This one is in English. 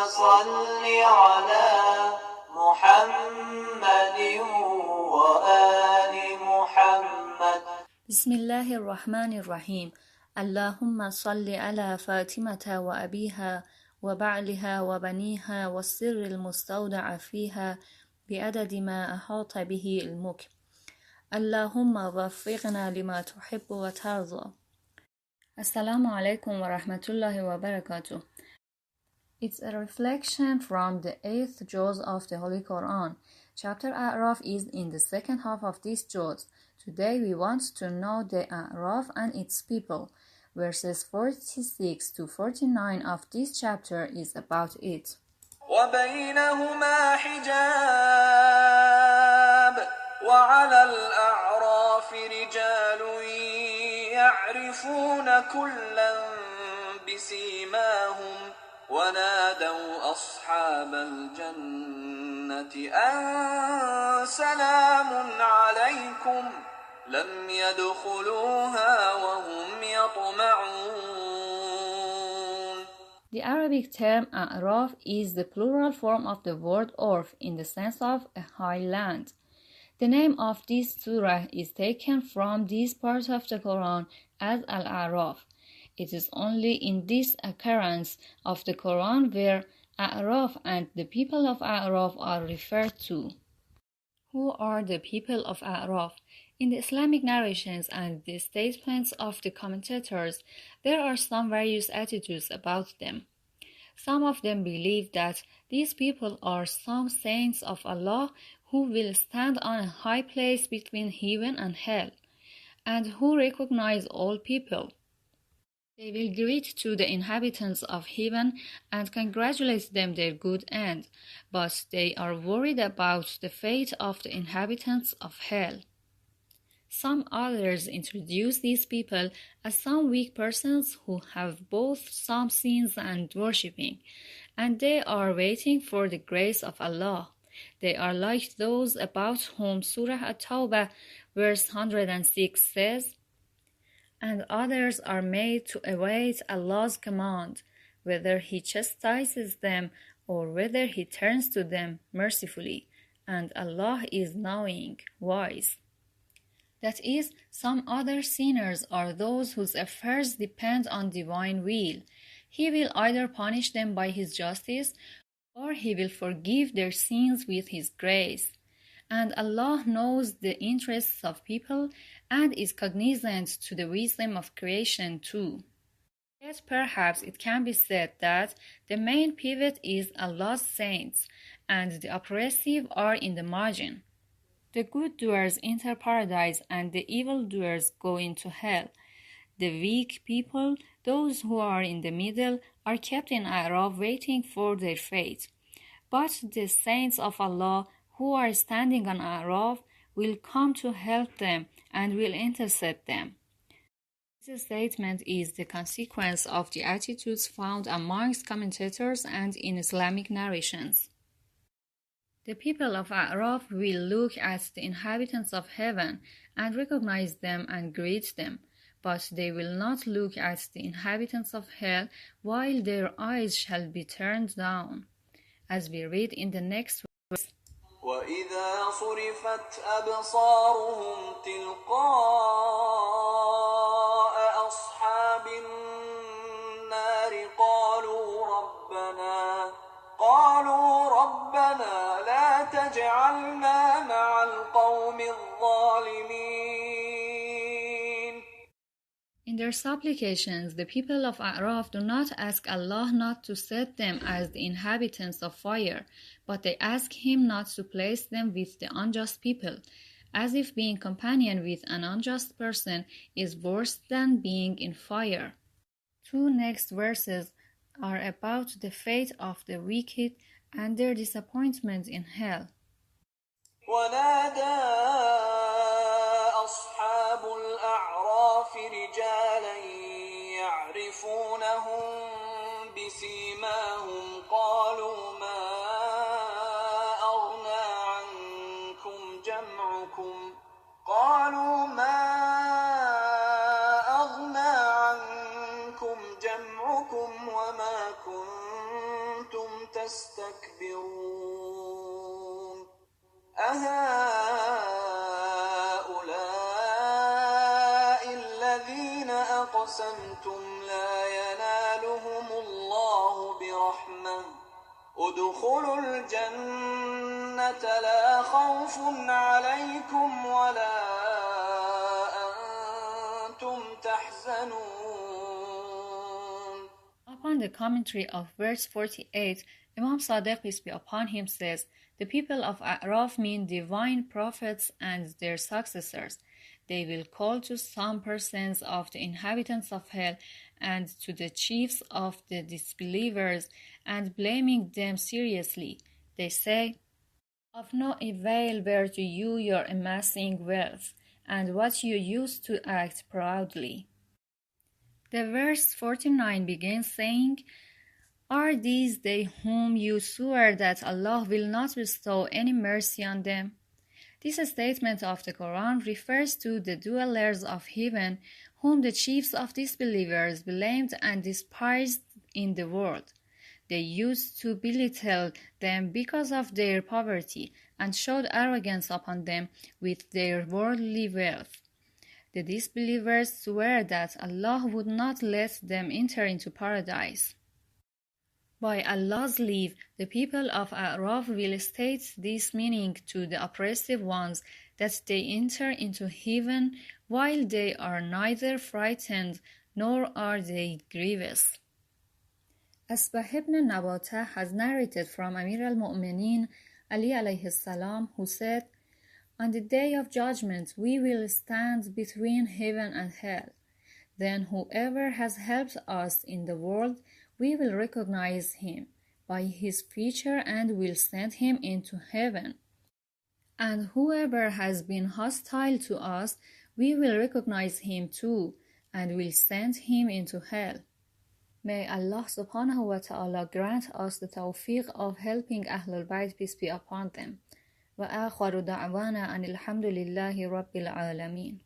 صل على محمد وآل محمد. بسم الله الرحمن الرحيم. اللهم صل على فاطمة وأبيها وبعلها وبنيها والسر المستودع فيها بعدد ما أحاط به علمك. اللهم وفقنا لما تحب وترضى. Assalamu alaikum wa rahmatullahi wa barakatuh. It's a reflection from the 8th juz of the Holy Quran. Chapter A'raf is in the second half of this juz. Today we want to know the A'raf and its people. Verses 46 to 49 of this chapter is about it. وبينهما حجاب وعلى الأعراف رجال يعرفون كلا بسيماهم ونادوا أصحاب الجنة أن سلام عليكم لم يدخلوها وهم يطمعون. The Arabic term A'raf is the plural form of the word Orf in the sense of a high land. The name of this surah is taken from this part of the Quran as Al-A'raf. It is only in this occurrence of the Quran where A'raf and the people of A'raf are referred to. Who are the people of A'raf? In the Islamic narrations and the statements of the commentators, there are some various attitudes about them. Some of them believe that these people are some saints of Allah who will stand on a high place between heaven and hell, and who recognize all people. They will greet to the inhabitants of heaven and congratulate them their good end, but they are worried about the fate of the inhabitants of hell. Some others introduce these people as some weak persons who have both some sins and worshipping, and they are waiting for the grace of Allah. They are like those about whom Surah At-Tawbah verse 106 says, "And others are made to await Allah's command, whether He chastises them or whether He turns to them mercifully, and Allah is knowing, wise." That is, some other sinners are those whose affairs depend on divine will. He will either punish them by His justice, or He will forgive their sins with His grace. And Allah knows the interests of people and is cognizant to the wisdom of creation too. Yet perhaps it can be said that the main pivot is Allah's saints, and the oppressive are in the margin. The good doers enter paradise and the evil doers go into hell. The weak people, those who are in the middle, are kept in A'raf waiting for their fate. But the saints of Allah who are standing on A'raf will come to help them and will intercept them. This statement is the consequence of the attitudes found amongst commentators and in Islamic narrations. The people of A'raf will look at the inhabitants of heaven and recognize them and greet them, but they will not look at the inhabitants of hell while their eyes shall be turned down, as we read in the next verse. وَإِذَا صُرِفَتْ أَبْصَارُهُمْ تِلْقَاءَ أَصْحَابِ النَّارِ قَالُوا رَبَّنَا لَا تَجْعَلْنَا مَعَ الْقَوْمِ الظَّالِمِينَ. In their supplications, the people of A'raf do not ask Allah not to set them as the inhabitants of fire, but they ask Him not to place them with the unjust people, as if being companion with an unjust person is worse than being in fire. Two next verses are about the fate of the wicked and their disappointment in hell. ونادى أصحاب الأعراف رجالا يعرفونهم بسيماهم قالوا ما أغنى عنكم جمعكم وما كنتم تستكبرون أهؤلاء الذين أقسمتم لا ينالهم الله برحمة ادخلوا الجنة لا خوف عليكم ولا أنتم تحزنون. Upon the commentary of verse 48, Imam Sadiq, peace be upon him, says, the people of A'raf mean divine prophets and their successors. They will call to some persons of the inhabitants of hell and to the chiefs of the disbelievers, and blaming them seriously. They say, of no avail were to you your amassing wealth, and what you used to act proudly. The verse 49 begins saying, are these they whom you swear that Allah will not bestow any mercy on them? This statement of the Qur'an refers to the dwellers of heaven, whom the chiefs of disbelievers blamed and despised in the world. They used to belittle them because of their poverty, and showed arrogance upon them with their worldly wealth. The disbelievers swear that Allah would not let them enter into paradise. By Allah's leave, the people of A'raf will state this meaning to the oppressive ones, that they enter into heaven while they are neither frightened nor are they grievous. Asbah ibn Nabatah has narrated from Amir al-Mu'mineen Ali alayhi salam, who said, on the day of judgment we will stand between heaven and hell. Then whoever has helped us in the world, we will recognize him by his feature and will send him into heaven. And whoever has been hostile to us, we will recognize him too and will send him into hell. May Allah subhanahu wa ta'ala grant us the tawfiq of helping Ahlul Bayt, peace be upon them. وآخر دعوانا أن الحمد لله رب العالمين.